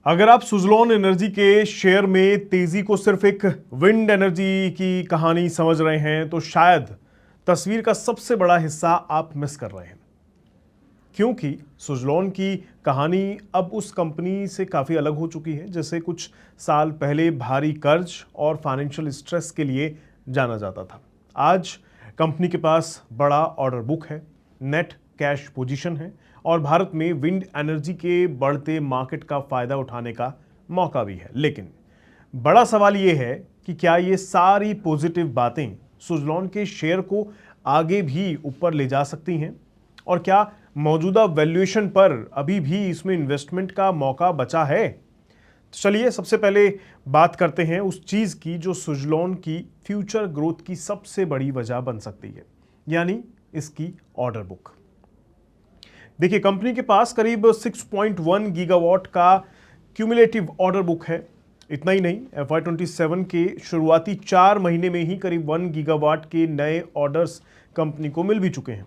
अगर आप सुज़लोन एनर्जी के शेयर में तेजी को सिर्फ एक विंड एनर्जी की कहानी समझ रहे हैं तो शायद तस्वीर का सबसे बड़ा हिस्सा आप मिस कर रहे हैं, क्योंकि सुज़लोन की कहानी अब उस कंपनी से काफ़ी अलग हो चुकी है जिसे कुछ साल पहले भारी कर्ज और फाइनेंशियल स्ट्रेस के लिए जाना जाता था। आज कंपनी के पास बड़ा ऑर्डर बुक है, नेट कैश पोजीशन है और भारत में विंड एनर्जी के बढ़ते मार्केट का फायदा उठाने का मौका भी है। लेकिन बड़ा सवाल यह है कि क्या ये सारी पॉजिटिव बातें सुज़लोन के शेयर को आगे भी ऊपर ले जा सकती हैं और क्या मौजूदा वैल्यूएशन पर अभी भी इसमें इन्वेस्टमेंट का मौका बचा है। तो चलिए सबसे पहले बात करते हैं उस चीज की जो सुज़लोन की फ्यूचर ग्रोथ की सबसे बड़ी वजह बन सकती है, यानी इसकी ऑर्डर बुक। देखिए, कंपनी के पास करीब 6.1 गीगावाट का क्यूमुलेटिव ऑर्डर बुक है। इतना ही नहीं, FY27 के शुरुआती 4 महीने में ही करीब 1 गीगावाट के नए ऑर्डर्स कंपनी को मिल भी चुके हैं।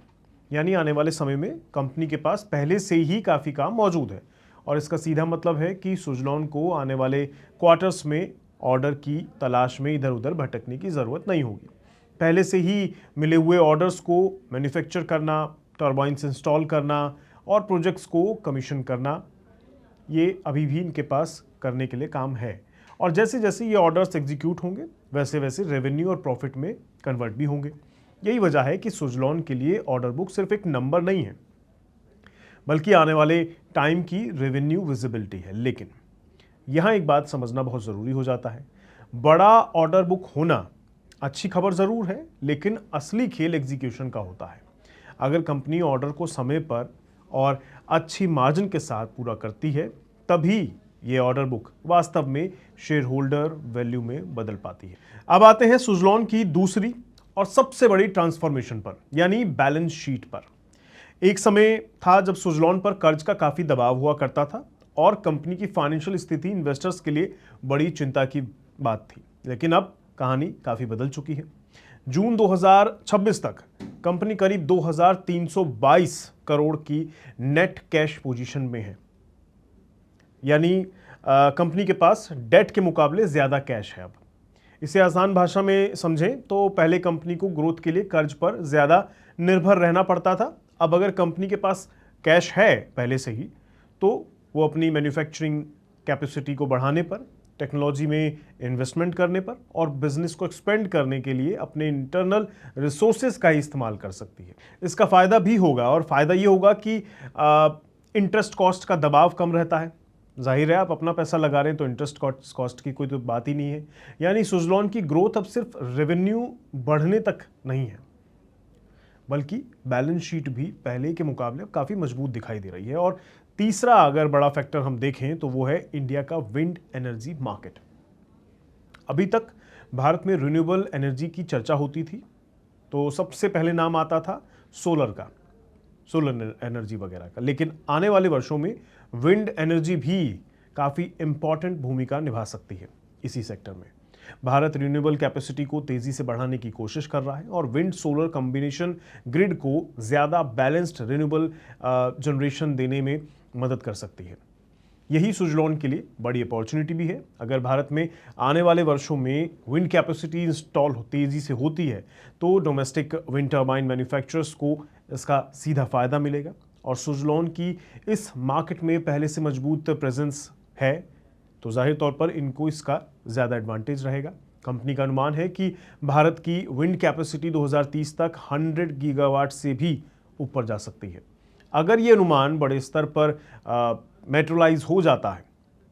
यानी आने वाले समय में कंपनी के पास पहले से ही काफ़ी काम मौजूद है और इसका सीधा मतलब है कि सुज़लोन को आने वाले क्वार्टर्स में ऑर्डर की तलाश में इधर उधर भटकने की ज़रूरत नहीं होगी। पहले से ही मिले हुए ऑर्डर्स को मैन्युफैक्चर करना, टर्बाइन्स इंस्टॉल करना और प्रोजेक्ट्स को कमीशन करना, ये अभी भी इनके पास करने के लिए काम है। और जैसे जैसे ये ऑर्डर्स एग्जीक्यूट होंगे वैसे वैसे रेवेन्यू और प्रॉफिट में कन्वर्ट भी होंगे। यही वजह है कि सुज़लोन के लिए ऑर्डर बुक सिर्फ एक नंबर नहीं है, बल्कि आने वाले टाइम की रेवेन्यू विजिबिलिटी है। लेकिन यहाँ एक बात समझना बहुत ज़रूरी हो जाता है, बड़ा ऑर्डर बुक होना अच्छी खबर ज़रूर है, लेकिन असली खेल एग्जीक्यूशन का होता है। अगर कंपनी ऑर्डर को समय पर और अच्छी मार्जिन के साथ पूरा करती है, तभी ये ऑर्डर बुक वास्तव में शेयर होल्डर वैल्यू में बदल पाती है। अब आते हैं सुज़लोन की दूसरी और सबसे बड़ी ट्रांसफॉर्मेशन पर, यानी बैलेंस शीट पर। एक समय था जब सुज़लोन पर कर्ज का काफ़ी दबाव हुआ करता था और कंपनी की फाइनेंशियल स्थिति इन्वेस्टर्स के लिए बड़ी चिंता की बात थी। लेकिन अब कहानी काफ़ी बदल चुकी है। जून 2026 तक कंपनी करीब 2322 करोड़ की नेट कैश पोजीशन में है, यानी कंपनी के पास डेट के मुकाबले ज़्यादा कैश है। अब इसे आसान भाषा में समझें तो पहले कंपनी को ग्रोथ के लिए कर्ज पर ज़्यादा निर्भर रहना पड़ता था। अब अगर कंपनी के पास कैश है पहले से ही, तो वो अपनी मैन्युफैक्चरिंग कैपेसिटी को बढ़ाने पर, टेक्नोलॉजी में इन्वेस्टमेंट करने पर और बिजनेस को एक्सपेंड करने के लिए अपने इंटरनल रिसोर्सेज का ही इस्तेमाल कर सकती है। इसका फ़ायदा भी होगा और फ़ायदा ये होगा कि इंटरेस्ट कॉस्ट का दबाव कम रहता है। जाहिर है, आप अपना पैसा लगा रहे हैं तो इंटरेस्ट कॉस्ट की कोई तो बात ही नहीं है। यानी सुज़लोन की ग्रोथ अब सिर्फ रेवेन्यू बढ़ने तक नहीं है, बल्कि बैलेंस शीट भी पहले के मुकाबले काफ़ी मजबूत दिखाई दे रही है। और तीसरा अगर बड़ा फैक्टर हम देखें तो वो है इंडिया का विंड एनर्जी मार्केट। अभी तक भारत में रिन्यूएबल एनर्जी की चर्चा होती थी तो सबसे पहले नाम आता था सोलर का, सोलर एनर्जी वगैरह का। लेकिन आने वाले वर्षों में विंड एनर्जी भी काफ़ी इंपॉर्टेंट भूमिका निभा सकती है इसी सेक्टर में। भारत रिन्यूएबल कैपेसिटी को तेजी से बढ़ाने की कोशिश कर रहा है और विंड सोलर कॉम्बिनेशन ग्रिड को ज़्यादा बैलेंस्ड रिन्यूएबल जनरेशन देने में मदद कर सकती है। यही सुज़लोन के लिए बड़ी अपॉर्चुनिटी भी है। अगर भारत में आने वाले वर्षों में विंड कैपेसिटी इंस्टॉल तेज़ी से होती है तो डोमेस्टिक विंड टर्बाइन मैन्युफैक्चरर्स को इसका सीधा फ़ायदा मिलेगा और सुज़लोन की इस मार्केट में पहले से मजबूत प्रेजेंस है तो जाहिर तौर पर इनको इसका ज़्यादा एडवांटेज रहेगा। कंपनी का अनुमान है कि भारत की विंड कैपेसिटी 2030 तक 100 गीगावाट से भी ऊपर जा सकती है। अगर ये अनुमान बड़े स्तर पर मेट्रोलाइज हो जाता है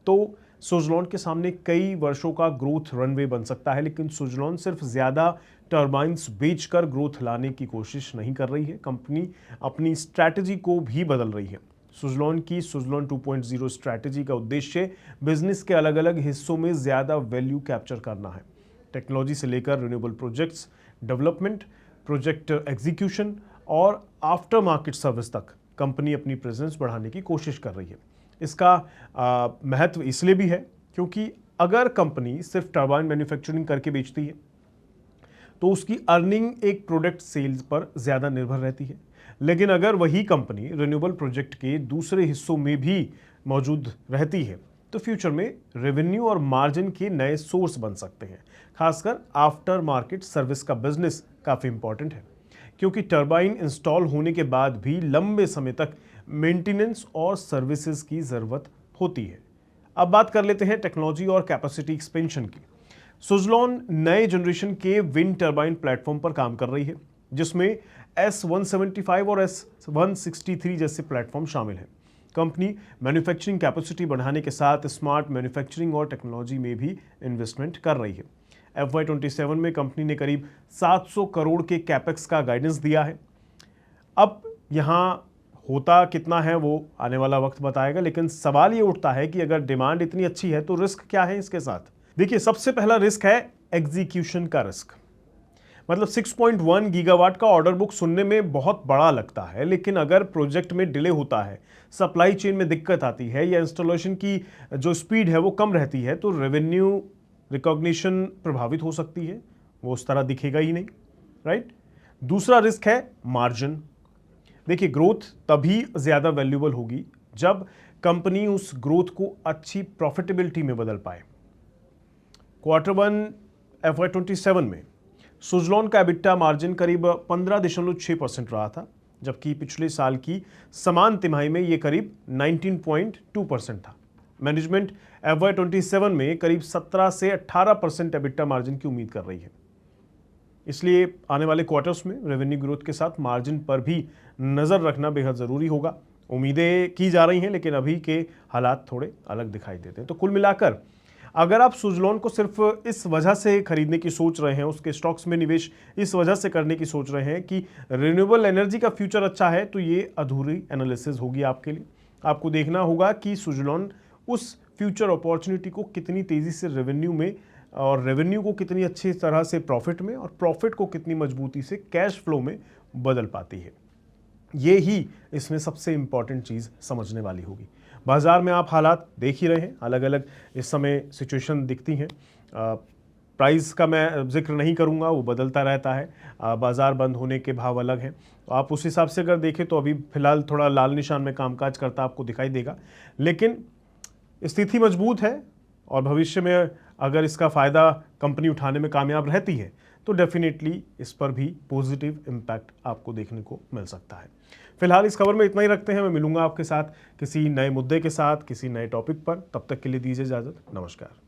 तो सुज़लोन के सामने कई वर्षों का ग्रोथ रनवे बन सकता है। लेकिन सुज़लोन सिर्फ ज़्यादा टर्बाइन्स बेचकर ग्रोथ लाने की कोशिश नहीं कर रही है, कंपनी अपनी स्ट्रैटेजी को भी बदल रही है। सुज़लोन की सुज़लोन 2.0 स्ट्रैटेजी का उद्देश्य बिजनेस के अलग अलग हिस्सों में ज़्यादा वैल्यू कैप्चर करना है। टेक्नोलॉजी से लेकर renewable projects development, project execution और आफ्टर मार्केट सर्विस तक कंपनी अपनी प्रेजेंस बढ़ाने की कोशिश कर रही है। इसका महत्व इसलिए भी है क्योंकि अगर कंपनी सिर्फ टर्बाइन मैन्युफैक्चरिंग करके बेचती है तो उसकी अर्निंग एक प्रोडक्ट सेल्स पर ज़्यादा निर्भर रहती है। लेकिन अगर वही कंपनी रिन्यूएबल प्रोजेक्ट के दूसरे हिस्सों में भी मौजूद रहती है तो फ्यूचर में रेवेन्यू और मार्जिन के नए सोर्स बन सकते हैं। खासकर आफ्टर मार्केट सर्विस का बिजनेस काफ़ी इंपॉर्टेंट है, क्योंकि टरबाइन इंस्टॉल होने के बाद भी लंबे समय तक मेंटेनेंस और सर्विसेज की ज़रूरत होती है। अब बात कर लेते हैं टेक्नोलॉजी और कैपेसिटी एक्सपेंशन की। सुज़लॉन नए जनरेशन के विंड टरबाइन प्लेटफॉर्म पर काम कर रही है, जिसमें S175 और S163 जैसे प्लेटफॉर्म शामिल हैं। कंपनी मैन्युफैक्चरिंग कैपेसिटी बढ़ाने के साथ स्मार्ट मैन्युफैक्चरिंग और टेक्नोलॉजी में भी इन्वेस्टमेंट कर रही है। FY27 में कंपनी ने करीब 700 करोड़ के कैपेक्स का गाइडेंस दिया है। अब यहाँ होता कितना है वो आने वाला वक्त बताएगा, लेकिन सवाल ये उठता है कि अगर डिमांड इतनी अच्छी है तो रिस्क क्या है इसके साथ। देखिए, सबसे पहला रिस्क है एग्जीक्यूशन का रिस्क। मतलब 6.1 गीगावाट का ऑर्डर बुक सुनने में बहुत बड़ा लगता है, लेकिन अगर प्रोजेक्ट में डिले होता है, सप्लाई चेन में दिक्कत आती है या इंस्टॉलेशन की जो स्पीड है वो कम रहती है, तो रेवेन्यू रिकॉग्निशन प्रभावित हो सकती है, वो उस तरह दिखेगा ही नहीं, राइट। दूसरा रिस्क है मार्जिन। देखिए, ग्रोथ तभी ज़्यादा वैल्यूएबल होगी जब कंपनी उस ग्रोथ को अच्छी प्रॉफिटेबिलिटी में बदल पाए। Q1 FY27 में सुज़लॉन का एबिटा मार्जिन करीब 15.6% रहा था, जबकि पिछले साल की समान तिमाही में ये करीब 19.2% था। मैनेजमेंट FY27 में करीब 17 से 18% एबिटा मार्जिन की उम्मीद कर रही है। इसलिए आने वाले क्वार्टर्स में रेवेन्यू ग्रोथ के साथ मार्जिन पर भी नज़र रखना बेहद ज़रूरी होगा। उम्मीदें की जा रही हैं, लेकिन अभी के हालात थोड़े अलग दिखाई देते हैं। तो कुल मिलाकर अगर आप सुज़लॉन को सिर्फ इस वजह से खरीदने की सोच रहे हैं, उसके स्टॉक्स में निवेश इस वजह से करने की सोच रहे हैं कि रिन्यूएबल एनर्जी का फ्यूचर अच्छा है, तो ये अधूरी एनालिसिस होगी आपके लिए। आपको देखना होगा कि सुज़लॉन उस फ्यूचर अपॉर्चुनिटी को कितनी तेज़ी से रेवेन्यू में और रेवेन्यू को कितनी अच्छी तरह से प्रॉफिट में और प्रॉफिट को कितनी मजबूती से कैश फ्लो में बदल पाती है। ये ही इसमें सबसे इंपॉर्टेंट चीज़ समझने वाली होगी। बाज़ार में आप हालात देख ही रहे हैं, अलग अलग इस समय सिचुएशन दिखती हैं। प्राइस का मैं जिक्र नहीं करूंगा, वो बदलता रहता है। बाज़ार बंद होने के भाव अलग हैं, तो आप उस हिसाब से अगर देखें तो अभी फ़िलहाल थोड़ा लाल निशान में कामकाज करता आपको दिखाई देगा, लेकिन स्थिति मजबूत है और भविष्य में अगर इसका फ़ायदा कंपनी उठाने में कामयाब रहती है तो डेफिनेटली इस पर भी पॉजिटिव इम्पैक्ट आपको देखने को मिल सकता है। फिलहाल इस खबर में इतना ही रखते हैं। मैं मिलूंगा आपके साथ किसी नए मुद्दे के साथ, किसी नए टॉपिक पर। तब तक के लिए दीजिए इजाज़त। नमस्कार।